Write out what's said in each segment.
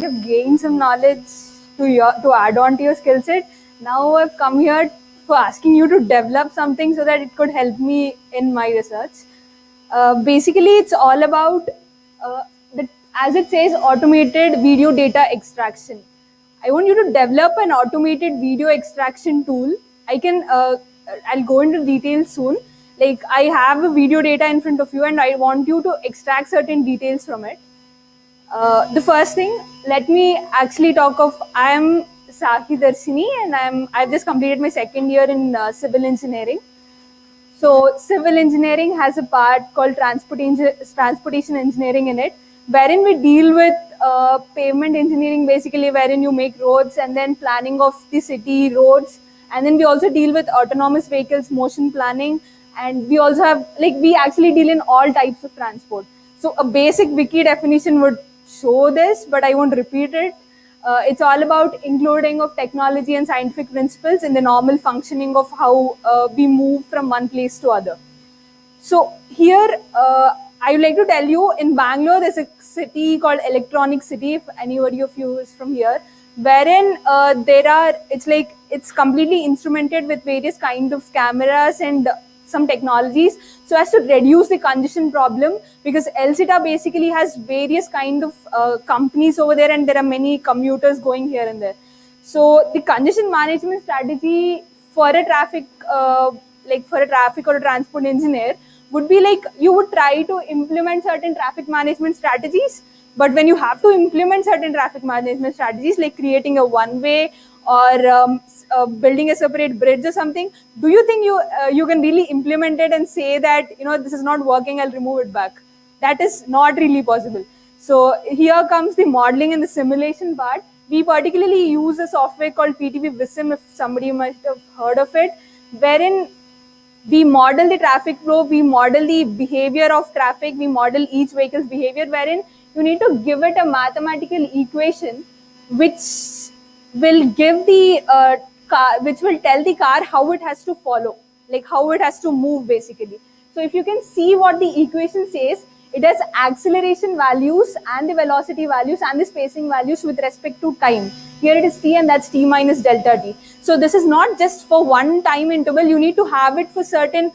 You've gained some knowledge to add on to your skill set. Now I've come here for asking you to develop something so that it could help me in my research. Basically, it's all about uh, as it says, automated video data extraction. I want you to develop an automated video extraction tool. I'll go into details soon. Like, I have a video data in front of you, and I want you to extract certain details from it. The first thing, let me actually talk of. I am Sahi Darsini, and I've just completed my second year in civil engineering. So civil engineering has a part called transportation engineering in it, wherein we deal with pavement engineering, basically, wherein you make roads and then planning of the city roads, and then we also deal with autonomous vehicles, motion planning, and we also have, like, we actually deal in all types of transport. So a basic wiki definition would show this, but I won't repeat it. It's all about including of technology and scientific principles in the normal functioning of how we move from one place to other. So here, I would like to tell you, in Bangalore, there's a city called Electronic City, if anybody of you is from here, wherein it's completely instrumented with various kind of cameras and some technologies so as to reduce the congestion problem, because LCTA basically has various kind of companies over there, and there are many commuters going here and there. So the congestion management strategy for a traffic or a transport engineer would be like, you would try to implement certain traffic management strategies, but when you have to implement certain traffic management strategies, like creating a one-way or building a separate bridge or something, do you think you can really implement it and say that, this is not working, I'll remove it back? That is not really possible. So here comes the modeling and the simulation part. We particularly use a software called PTV Vissim, if somebody might have heard of it, wherein we model the traffic flow, we model the behavior of traffic, we model each vehicle's behavior, wherein you need to give it a mathematical equation which will give the car, which will tell the car how it has to follow, like how it has to move basically. So if you can see what the equation says, it has acceleration values and the velocity values and the spacing values with respect to time. Here it is t, and that's t minus delta t. So this is not just for one time interval, you need to have it for certain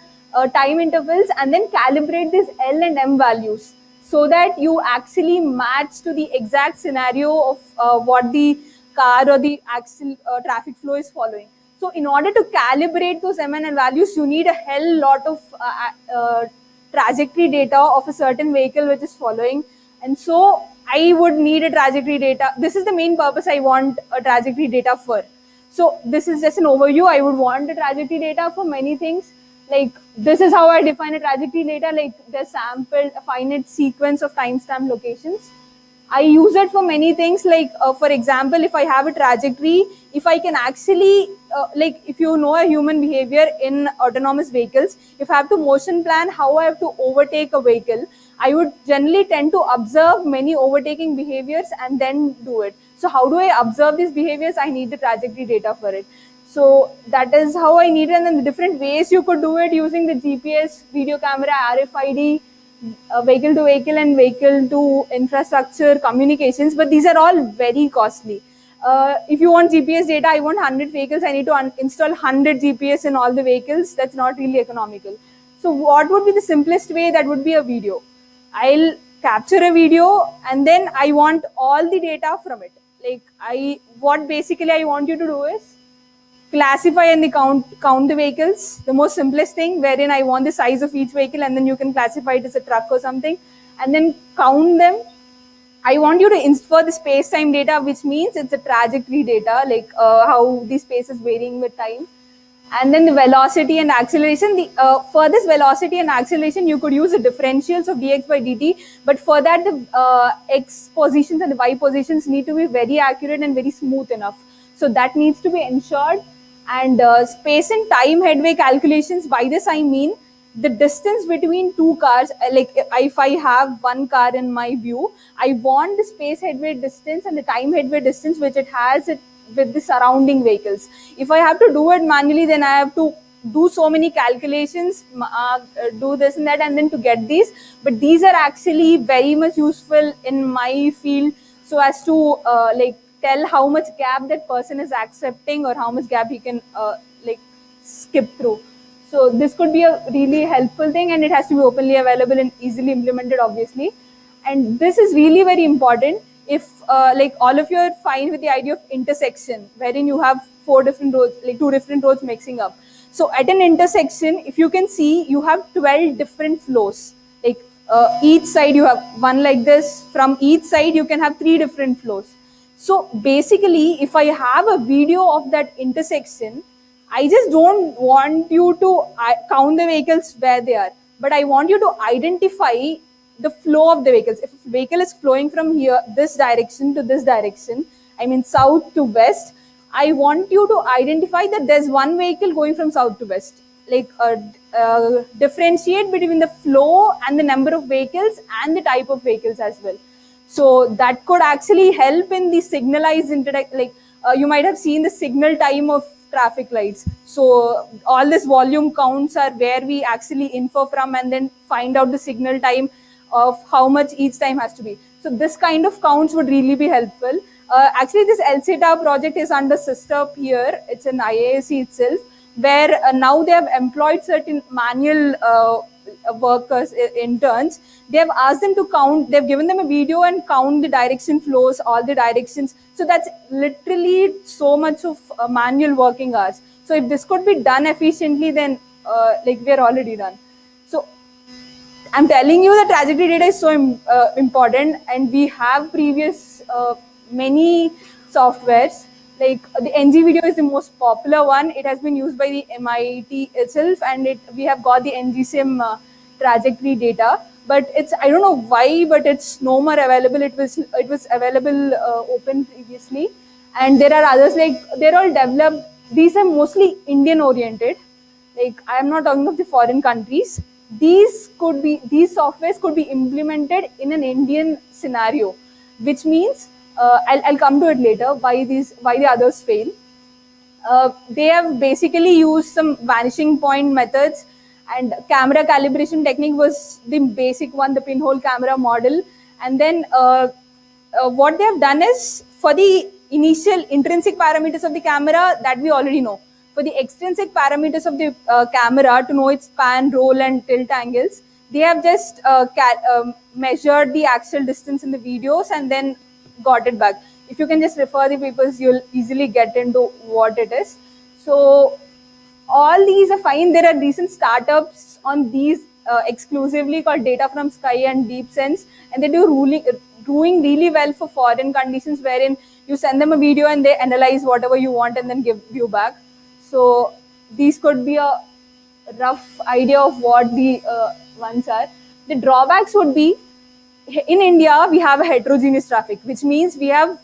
time intervals and then calibrate these L and M values so that you actually match to the exact scenario of what the car or the actual traffic flow is following. So in order to calibrate those M and N values, you need a hell lot of trajectory data of a certain vehicle which is following. And so I would need a trajectory data. This is the main purpose I want a trajectory data for. So this is just an overview. I would want a trajectory data for many things. Like, this is how I define a trajectory data, like the sampled a finite sequence of timestamp locations. I use it for many things, like for example, if I have a trajectory, if I can actually, like if you know a human behavior in autonomous vehicles, if I have to motion plan how I have to overtake a vehicle, I would generally tend to observe many overtaking behaviors and then do it. So how do I observe these behaviors? I need the trajectory data for it. So that is how I need it. And then the different ways you could do it using the GPS, video camera, RFID, vehicle to vehicle and vehicle to infrastructure communications, but these are all very costly. If you want GPS data, I want 100 vehicles, I need to install 100 GPS in all the vehicles. That's not really economical. So what would be the simplest way? That would be a video. I'll capture a video and then I want all the data from it. Like, what basically I want you to do is classify and count the vehicles, the most simplest thing, wherein I want the size of each vehicle and then you can classify it as a truck or something, and then count them. I want you to infer the space-time data, which means it's a trajectory data, like how the space is varying with time. And then the velocity and acceleration. For this velocity and acceleration, you could use the differentials of dx by dt, but for that, the x positions and the y positions need to be very accurate and very smooth enough. So that needs to be ensured. And space and time headway calculations, by this I mean the distance between two cars. Like, if I have one car in my view, I want the space headway distance and the time headway distance which it has with the surrounding vehicles. If I have to do it manually, then I have to do so many calculations, do this and that, and then to get these. But these are actually very much useful in my field. so as to like tell how much gap that person is accepting or how much gap he can like skip through. So this could be a really helpful thing, and it has to be openly available and easily implemented, obviously. And this is really very important if like all of you are fine with the idea of intersection, wherein you have 4 different roads, like 2 different roads mixing up. So at an intersection, if you can see, you have 12 different flows. Like each side you have one like this. From each side you can have 3 different flows. So basically, if I have a video of that intersection, I just don't want you to count the vehicles where they are, but I want you to identify the flow of the vehicles. If a vehicle is flowing from here, this direction to this direction, I mean south to west, I want you to identify that there's one vehicle going from south to west. Like differentiate between the flow and the number of vehicles and the type of vehicles as well. So that could actually help in the signalized like you might have seen the signal time of traffic lights. So all this volume counts are where we actually infer from and then find out the signal time of how much each time has to be. So this kind of counts would really be helpful. Actually, this LCTA project is under SysTerp here. It's an IISc itself, where now they have employed certain manual workers, interns. They have asked them to count. They've given them a video and count the direction flows, all the directions. So that's literally so much of manual working hours. So if this could be done efficiently, then like we're already done. So I'm telling you, the trajectory data is so important, and we have previous many softwares. Like the NG video is the most popular one. It has been used by the MIT itself, and we have got the NGSIM trajectory data. But it's, I don't know why, but it's no more available. It was available open previously, and there are others, like they're all developed. These are mostly Indian oriented. Like I'm not talking of the foreign countries. These softwares could be implemented in an Indian scenario, which means I'll come to it later why the others fail. They have basically used some vanishing point methods, and camera calibration technique was the basic one, the pinhole camera model. And then what they have done is, for the initial intrinsic parameters of the camera, that we already know. For the extrinsic parameters of the camera, to know its pan, roll, and tilt angles, they have just measured the actual distance in the videos and then got it back. If you can just refer the papers, you'll easily get into what it is. So all these are fine. There are recent startups on these exclusively called Data from Sky and DeepSense, and they doing really well for foreign conditions, wherein you send them a video and they analyze whatever you want and then give you back. So these could be a rough idea of what the ones are. The drawbacks would be, in India, we have a heterogeneous traffic, which means we have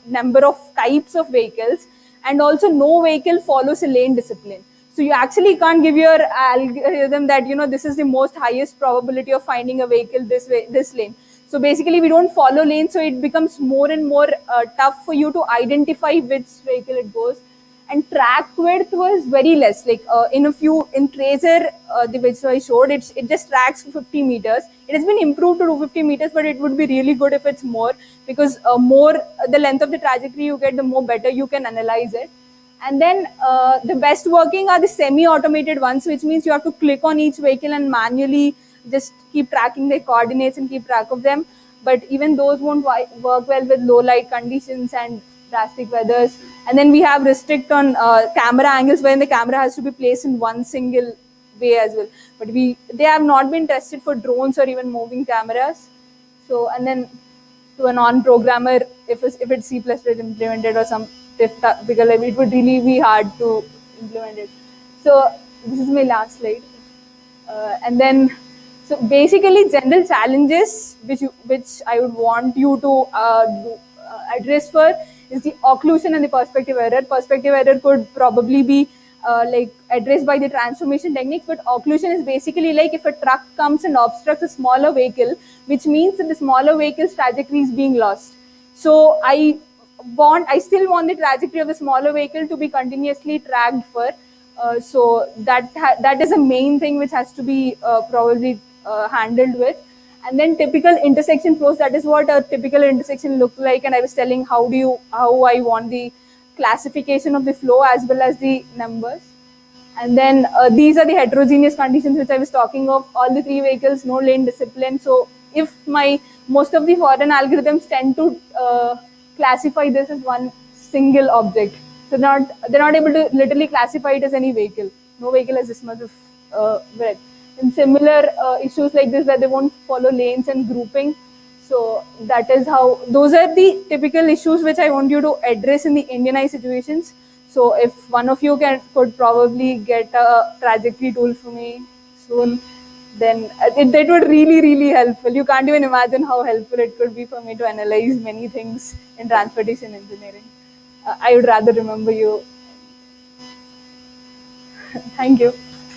number of types of vehicles, and also no vehicle follows a lane discipline. So you actually can't give your algorithm that, this is the most highest probability of finding a vehicle this lane. So basically we don't follow lanes, so it becomes more and more tough for you to identify which vehicle it goes. And track width was very less. Like in Tracer, the which I showed, it just tracks 50 meters. It has been improved to 250 meters, but it would be really good if it's more, because more the length of the trajectory you get, the more better you can analyze it. And then the best working are the semi-automated ones, which means you have to click on each vehicle and manually just keep tracking their coordinates and keep track of them. But even those won't work well with low light conditions and drastic weathers. And then we have restrict on camera angles, wherein the camera has to be placed in one single way as well. But they have not been tested for drones or even moving cameras. So, and then to a non-programmer, if it's C++ implemented or some, because it would really be hard to implement it. So this is my last slide. And then, so basically general challenges which I would want you to address for is the occlusion and the perspective error. Perspective error could probably be like addressed by the transformation technique, but occlusion is basically like if a truck comes and obstructs a smaller vehicle, which means that the smaller vehicle's trajectory is being lost. So I still want the trajectory of the smaller vehicle to be continuously tracked for. So that is a main thing which has to be probably handled with. And then typical intersection flows, that is what a typical intersection looks like. And I was telling how I want the classification of the flow as well as the numbers. And then these are the heterogeneous conditions which I was talking of. All the three vehicles, no lane discipline. So if most of the foreign algorithms tend to classify this as one single object. So they're not able to literally classify it as any vehicle. No vehicle has this much of breadth. And similar issues like this where they won't follow lanes and grouping. So that is how, those are the typical issues which I want you to address in the Indianized situations. So if one of you could probably get a trajectory tool for me soon, then that would really helpful. You can't even imagine how helpful it could be for me to analyze many things in transportation engineering. I would rather remember you. Thank you.